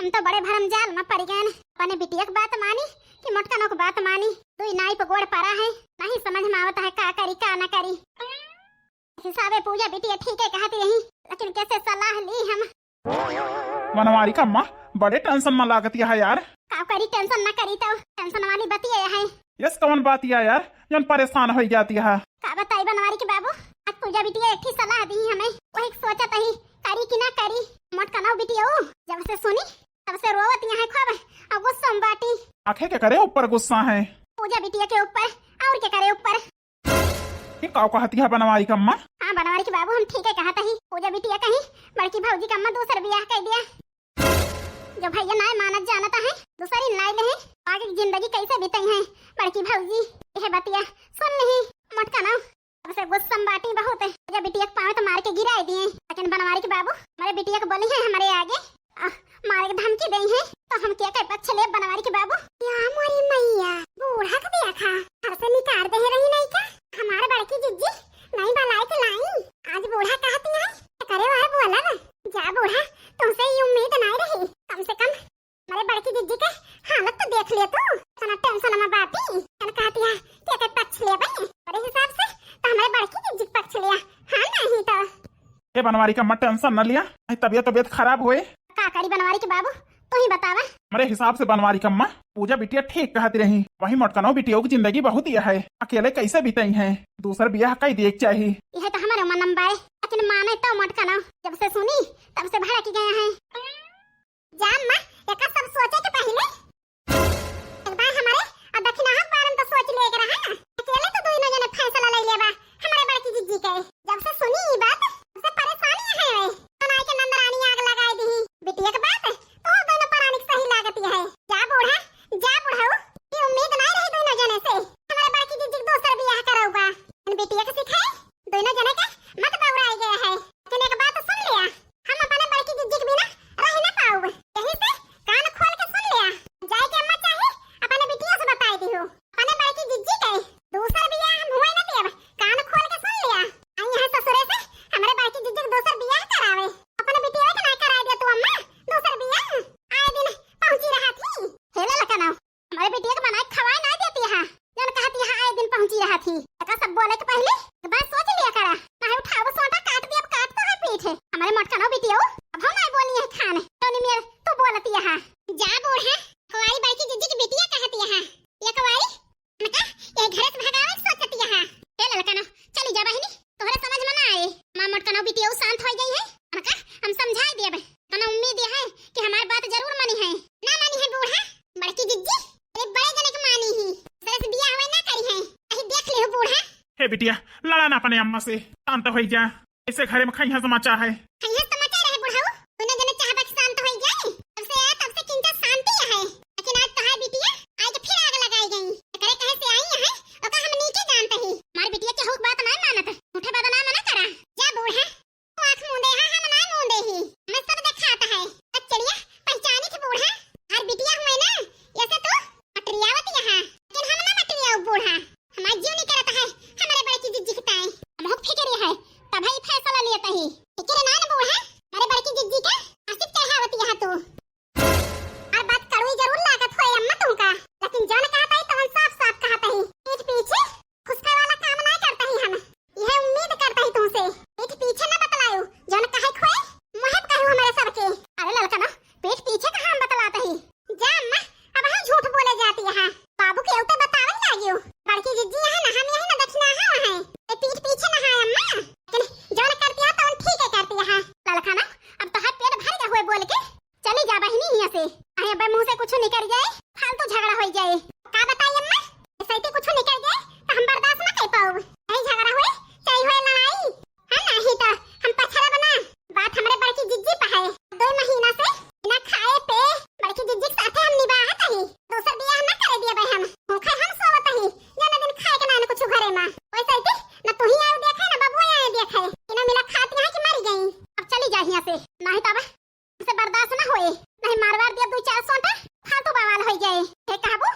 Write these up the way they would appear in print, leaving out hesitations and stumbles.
हम तो बड़े भरम जाल में पड़ गए। अपने बिटिया की बात मानी कि मोटकनों की बात मानी, तू नाई पे गोड़ पड़ा है, नहीं समझ में आवता है का करी का ना करी। हिसाबे पूजा बिटिया ठीक है कहती रही, लेकिन कैसे सलाह ली हम। मनवारी का अम्मा बड़े टेंशन में लागती है यार। का करी टेंशन ना करी तो टेंशन वाली बतिया है। यस कौन बात यार जन परेशान हो जाती है। का बताई बनवारी के बाबू, आज पूजा बिटिया एक ही सलाह दी हमें, वही सोचत ही करी कि ना करी। मोटकनौ बिटिया जब से सुनी तब से रोवत यहाँ खूब और गुस्सा में बाटी। आखे क्या करे ऊपर गुस्सा है पूजा बिटिया के ऊपर और क्या करे ऊपर। ये काव कहती है बनवारी का अम्मा। हाँ बनवारी के बाबू हम ठीक है कहता ही, पूजा बिटिया कहीं बड़की भौजी का अम्मा दूसर ब्याह कर दिया। जो भैया नाय मानत जानता है दूसरी नाय ले, आगे की जिंदगी कैसे बीतई है बड़की भौजी। यह बतिया सुन नहीं मोटकनौ सबसे गुस्सा में बाटी बहुत है। पूजा बिटिया के पाँव तो मार के गिरा दिए, लेकिन बनवारी के बाबू हमारे बिटिया को बोली है हमारे आगे मारे की धमकी दी है, तो हम क्या कर पक्ष ले बनवारी के बाबू। क्या मोरी मैया बूढ़ा का देखा घर से निकाल दे रही नहीं क्या हमारे बड़की जिज्जी नहीं भलाई के लाई। आज बूढ़ा कहती है करे वाला बोला ना जा बूढ़ा, तुमसे ये उम्मीद नहीं रही। कम से कम हमारे बड़की जिज्जी के हालत तो देख लिया तू, इतना टेंशन में बाटी कहती है क्या कर पक्ष ले भाई। बड़े हिसाब से तो हमारे बड़की जिज्जी पक्ष लिया, हाँ नहीं तो ये बनवारी का अम्मा टेंशन न लिया, तबीयत खराब हुए का करी बनवारी के बाबू तू ही बतावा। मेरे हिसाब से बनवारी का अम्मा पूजा बिटिया ठीक कहती रही, वही मोटकनौ बिटिया की जिंदगी बहुत यह है, अकेले कैसे बीतई है, दूसर ब्याह कई देख चाहिए। यह तो हमारे मन बाए, लेकिन माने तो मोटकनौ जब से सुनी तब से भड़क गया है। जान मां एका सब सोचे के पहले एक बार हमारे अब दक्षिणा हक बारन तो सोच ले रहा है, अकेले तो दोनों जने फैसला ले लेबा हमारे बड़की जिज्जी के। जब से सुनी ये बात सबसे परेशानी है बनाई के नंदरानी आग लगाई दी बिटिया के बात तो दोनों प्राणी सही लागती है। जा बूढ़ा ये उम्मीद नहीं रही दोनों जने से हमारे बड़की जिज्जी दूसरा ब्याह कराऊगा। इन बिटिया के सिखाए दोनों जने का मत बौराई गया है, लेकिन एक बात सुन लिया हम अपने बड़की जिज्जी के बिना रह ना पाओगे, यही से कान खोल के सुन लिया। जाए के अम्मा चाहे अपने बिटिया से बताई दी हो अपने बड़की जिज्जी के दूसरा ब्याह हम हुए ना देव, कान खोल के सुन लिया। आई यहाँ ससुरे से हमारे बड़की जिज्जी के दूसरा ब्याह करावे, अपने बिटिया के ना करा दिया तू अम्मा दूसरा ब्याह। आए दिन पहुंची रहा थी हेले लकनौ हमारे बिटिया के बनाए खवाए नहीं देती है, जन कहती है आए दिन पहुंची रहा थी। का सब बोले के पहले एक बात सोच लिया करा, ना उठाओ सोटा काट दिया, अब काट तो है पीठ हमारे मोटकनौ बिटिया अब हम नहीं बोली है खाने तो मेरे तू बोलती है। जा बूढ़ा हमारी बड़की जिज्जी की बिटिया कहती है ये कवारी नका ये घर से भगावे सोचती है। हे ललकनौ चली जा बहिनी, तोहरे समझ में ना आए मां मोटकनौ बिटिया शांत हो गई है नका, हम समझाई देबे तना उम्मीद है कि हमारी बात जरूर मानी है। ना मानी है बूढ़ा बड़की जिज्जी एक बड़े जने के मानी ही सरस बियाह हुए ना करी है, अही देख ले हो बूढ़ा। हे बिटिया लड़ा ना अपने अम्मा से, शांत हो जा, इसे घरे में खैया समाचार है। खैया समाचार है बुढ़ाऊ, दोनों जने चाहबा के शांत हो जाए, तब से किंता शांति है। लेकिन आज कहा बिटिया आज फिर आग लगाई गई, करे कहे से आई है और का हम नीचे जानते ही मार बिटिया के हुक बात नहीं मानत, उठे बात ना मना करा। जा बूढ़ा तू आंख मूंदे है हम ना मूंदे ही, मैं सब दिखाता है। चलिए पहचानी थी बूढ़ा हर बिटिया हुए ना ऐसे तो मटरियावत यहाँ, लेकिन हम ना मटरियाओ बूढ़ा हमारा जीव नहीं करता है हमारे बड़की जिज्जी के ताए हम फिक्र है तब ही फैसला लेता ही फिक्र ना ना बूढ़ा हमारे बड़की जिज्जी का आसिफ चढ़ावत यहाँ तू और बात कड़वी जरूर लागत होए अम्मा तुमका, लेकिन जान कहता ही तो हम साफ साफ कहता ही पीठ पीछे खुशका वाला काम नहीं करता ही, हम यह उम्मीद करता ही तुमसे पीठ पीछे ना बतलायो जान कहे खोए मोहब कहू हमारे सबके। अरे ललकनौ पीठ पीछे कहां हम बतलाता ही, जा अम्मा अब हम झूठ बोले जाती है बाबू के उते बतावन लागियो बड़की जिज्जी है ना हम यही ना दक्षिणा है ए पीठ पीछे ना है अम्मा, लेकिन जान करती है तो ठीक है करती है। ललकनौ अब तो हाथ पेट भर गए हुए बोल के चली जा बहिनी यहाँ से, अहे अब मुंह से कुछ निकल जाए फालतू झगड़ा हो जाए। का बताई अम्मा ऐसे कुछ निकल जाए तो हम बर्दाश्त ना कर पाओ, नहीं झगड़ा हुए चाहे हुए लड़ाई है नहीं तो हम पछड़ा बना। बात हमारे बड़की जिज्जी पे है, 2 महीना से ना खाए पे बड़की जिज्जी के साथ हम निभात ही, दूसरा ब्याह ना करे दिया भाई हम भूखे हम सोवत ही जाने दिन खाए के ना कुछ घरे में वैसे ही ना तू ही आए देखे ना बाबू आए देखे इना मिला खाती है कि मर गई। अब चली जा यहां से नहीं तब से बर्दाश्त ना होए, नहीं मारवार दिया 2-4 सोंटा फालतू बवाल हो जाए। हे कहबू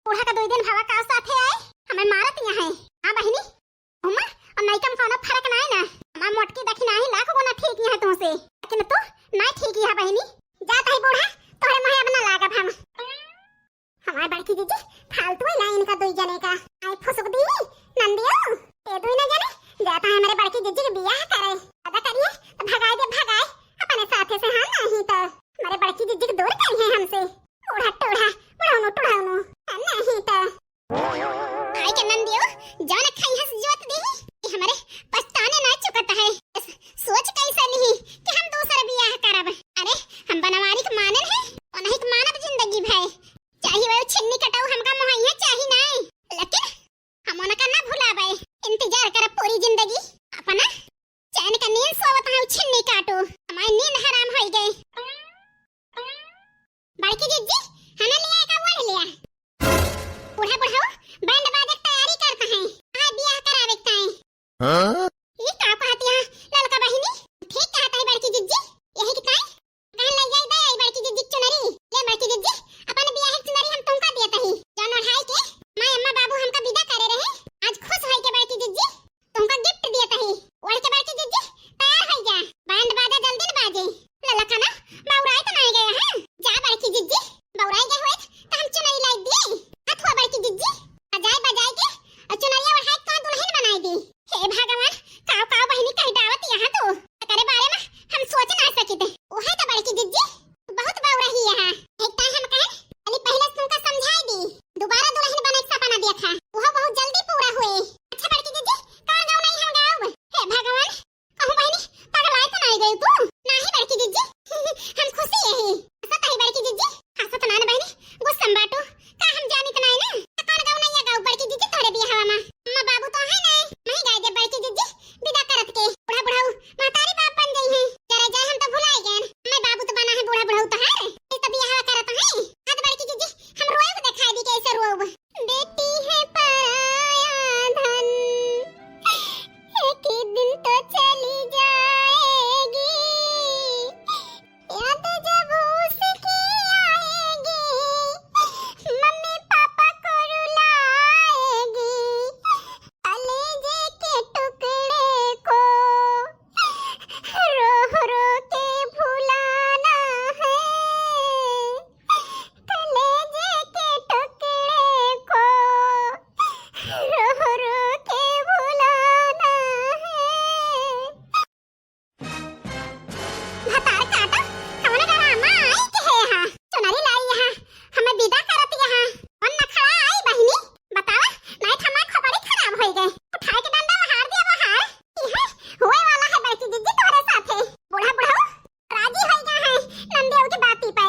बूढ़ा का 2 दिन भवा का साथे आए हमें मारत यहाँ है। हां बहिनी से बूढ़ा टोढ़ा बुढ़ाउनो टोढ़ाउनो नहीं तो आई के नंदियो जान खाई हंस जोत दी कि हमारे पछताने ना चुकता है। सोच कैसा नहीं कि हम दूसरा बियाह करब। अरे हम बनवारी के माने है और नहीं के मानब जिंदगी भाई चाहिए वो छिन्नी कटाऊ हमका मोहैया चाहिए नहीं, लेकिन हम उनका ना भुलावे इंतजार कर पूरी जिंदगी अपना चैन का नींद सोवत है छिन्नी काटो हमारी नींद हराम हो गई। बड़की जीजी हने लिया का वो लिया बूढ़ा बुढ़ाओ बैंड बाजे तैयारी करता है आ बियाह करावे का है। हां ये का कहती है ललका बहिनी ठीक कहता है बड़की जीजी यही की काई कहन ले जाई दे बड़की जीजी चुनरी ले बड़की जीजी अपन बियाह चुनरी हम तुमका देता ही जान ओढ़ाई के मां अम्मा बाबू हमका विदा करे रहे आज खुश होई के बड़की जीजी तुमका गिफ्ट देता ही ओढ़ के बड़की जीजी तैयार हो जा बैंड बाजा जल्दी न बाजे ललका ना बौराई तो नहीं गया है जा बड़की जीजी बौराई गए हुए तो हम चुनरी लाई दी हाथ हुआ बड़की जीजी बजाए बजाए के और चुनरिया ओढ़ाई तो दुल्हन बनाई दी। हे भगवान काव काव बहिनी कह दावत यहाँ तो करे बारे में हम सोच ना सकिते ओहे तो बड़की जीजी बहुत बौराही है एक टाइम हम कहे अली पहले तुमका समझाई दी दोबारा दुल्हन बने का सपना देखा वो बहुत जल्दी पूरा हुए। अच्छा बड़की जीजी कौन गाँव नहीं हम गाँव हे भगवान कहूँ बहिनी पगलाए तो नहीं गई तू नहीं बड़की जीजी हम खुशी यही हंसत है बड़की जीजी हंसत ना बहिनी गुस्सा बाटो का हम जानित नहीं ना कौन गाँव नहीं गाँव बड़की जीजी तोरे बियाह में अम्मा बाबू तो है नहीं गाय दे बड़की जीजी विदा करत के बूढ़ा बुढ़ाऊ महतारी बाप बन गई है जरा जाए हम तो भुलाई गए मैं बाबू तो बना है बूढ़ा बुढ़ाऊ तो है ये तो बियाह करत है हां बड़की जीजी हम रोए को दिखाई दी कैसे रोब बेटी है पराया धन एक दिन तो चली जाएगी याद जब उसकी आएगी मम्मी पापा को रुलाएगी कलेजे के टुकड़े को रो रो के भुलाना है कलेजे के टुकड़े को रो रो के भुलाना है। भतार काटा हमने कहा अम्मा आई के है हां चुनरी लाई यहाँ हमें विदा करत यहाँ वन न खड़ा आई बहिनी बतावा नहीं थमा खबरी खराब हो गए उठा के डंडा बहार दिया बहार ये होए वाला है बड़की जीजी तोरे साथे बूढ़ा बुढ़ाऊ राजी हो गया है नंदेव की बाती पे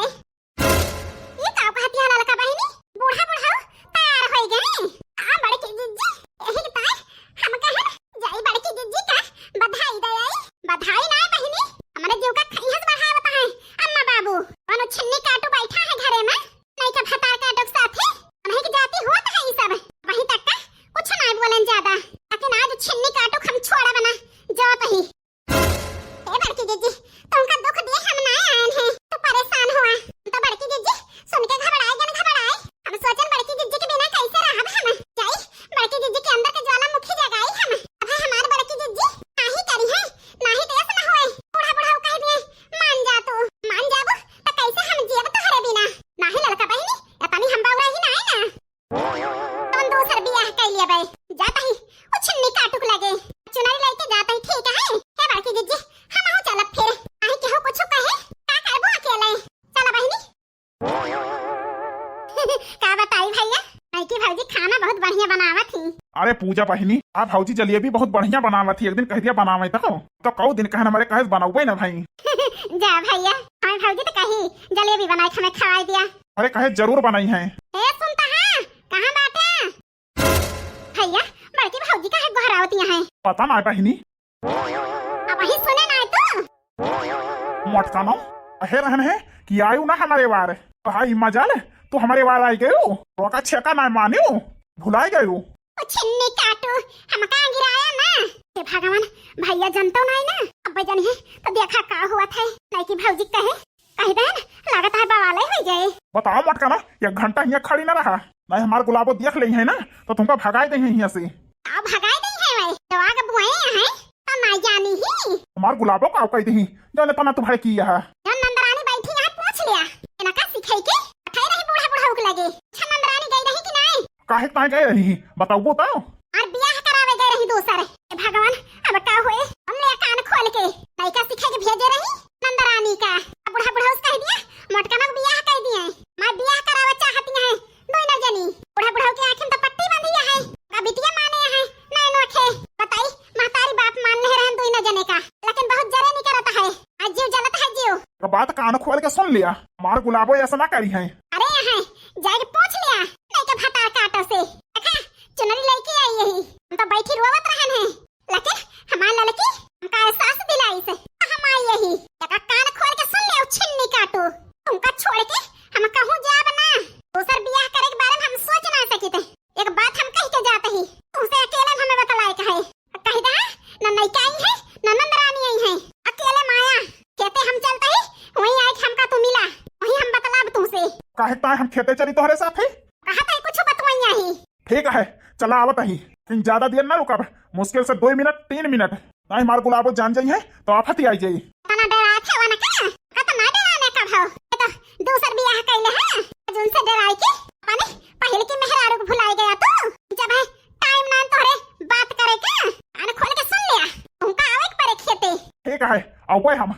ये का कहती है ललका बहिनी बूढ़ा बुढ़ाऊ तैयार हो गए आ बड़की जीजी यही ताय हम कहे जाई बड़की जीजी का बधाई दे आई बधाई ना बहिनी हमारे जीव का खैहस बढ़ावत है अम्मा बाबू कौन छिन्नी काटू बैठा है घरे में नहीं का भता काटू साथे नहीं की जाती होत है ये सब वहीं तक का कुछ ना बोलन ज्यादा लेकिन आज छिन्नी काटू हम छोड़ा बना जात ही ए बड़की जीजी तुमका दुख दिए हम ना आए हैं तो परेशान हुआ तो बड़की जीजी सुन के घबराए हम सोचन बड़की जीजी के बिना कैसे रहब हम जाई बड़की जीजी के अंदर के ज्वालामुखी जगाई हम अब हमार बड़की जीजी नाही करी है नाही देस ना होए बूढ़ा बुढ़ाऊ कह दिए मान जा तू मान जाबो तो कैसे हम जीव तोहरे बिना नाही ललका बहिनी अपनी हम बावरा ही ना है ना तुम दूसर बियाह कर लिए बे जाता ही ओ छिन्नी काटुक लगे चुनरी लेके जाता ही ठीक है हे बड़की जीजी हम हो चलत फिर नाही के हो कुछ कहे का करबो अकेले चला बहिनी का बताई भैया नहीं की भौजी खाना बहुत बढ़िया बनावत थी। अरे पूजा बहिनी आप भौजी जलेबी बहुत बढ़िया बनावत थी एक दिन कह दिया बनावे तो कौ दिन कहन हमारे कहे बनावे ना भाई जा भैया हमें भौजी तो कही जलेबी बनाई हमें खवाई दिया अरे कहे जरूर बनाई है ए सुनता है कहां बाटे भैया बड़की भौजी का है घर आवती है पता ना बहिनी अब वही सुने ना तो मोटका नो अहे रहन है कि आयु ना हमारे वार भाई मजाल तू हमारे वार आई गयो तो का छेका ना मानियो भुलाई गयो ओ छिन्नी काटू हम का गिराया ना हे भगवान भैया जनतो नहीं ना अब जन है तो देखा का हुआ था नहीं की भौजी कह दे लागत है बवाले हो जाए बताओ मोटका ना 1 घंटा यहाँ खड़ी ना रहा नहीं हमारे गुलाबो देख ली है ना तो तुमको भगाई देंगे यहाँ से अब भगाई दी है भाई तो आगे बुआए हैं तो मैं जानी ही हमारे गुलाबो को कह दी जो तना तुम्हारे की है जन नंदरानी बैठी यहाँ पूछ लिया इनका सिखाई के अठाई रही बूढ़ा बुढ़ाऊ के लगे अच्छा नंदरानी गई रही कि नहीं काहे ताए गए रही बताओ तो और बियाह करावे गए रही दूसरे भगवान अब का हुए हमने कान खोल के लड़का सिखा के भेजे रही नंदरानी का बूढ़ा बुढ़ाऊ कह दिया मोटका ना बियाह कह दिए कान खोल के सुन लिया, मार गुलाबो ऐसा ना करी है। अरे यहाँ जाके पूछ लिया नहीं के भतार काटो से देखा चुनरी लेके आई यही हम तो बैठी रोवत रहन है लेकिन हमार लड़की हमका एहसास दिलाई से हम आई यही का कान खोल के सुन ले छिन्नी काटो तुमका छोड़ के हम कहूं जा बना दूसर बियाह करे के बारे में हम सोच ना सकी थे। एक बात हम कह के जाते ही तुमसे अकेले हमें बतलाए कहे कह दा न नैका आई है न नंदरानी आई है अकेले माया कहते हम चलते ही वहीं आज हमका तू मिला वहीं हम बतलाब तुमसे काहे ताए हम खेते चली तोहरे साथ है। कहा था कुछ बतवाइया ही ठीक है चला आवत ही, लेकिन ज्यादा देर ना रुकब, मुश्किल से 2 मिनट 3 मिनट नहीं मार गुलाबो जान जाई है तो आफत ही आई जाई। तना डरा थे वाना का तो ना डराने का भाव तो दूसर बियाह कैले है जुन से डराई के पानी पहले की मेहरारू को भुलाई गया तो जब है टाइम ना तोरे बात करे के कान खोल के सुन लिया तुमका आवे परे खेते। ठीक है आओ हम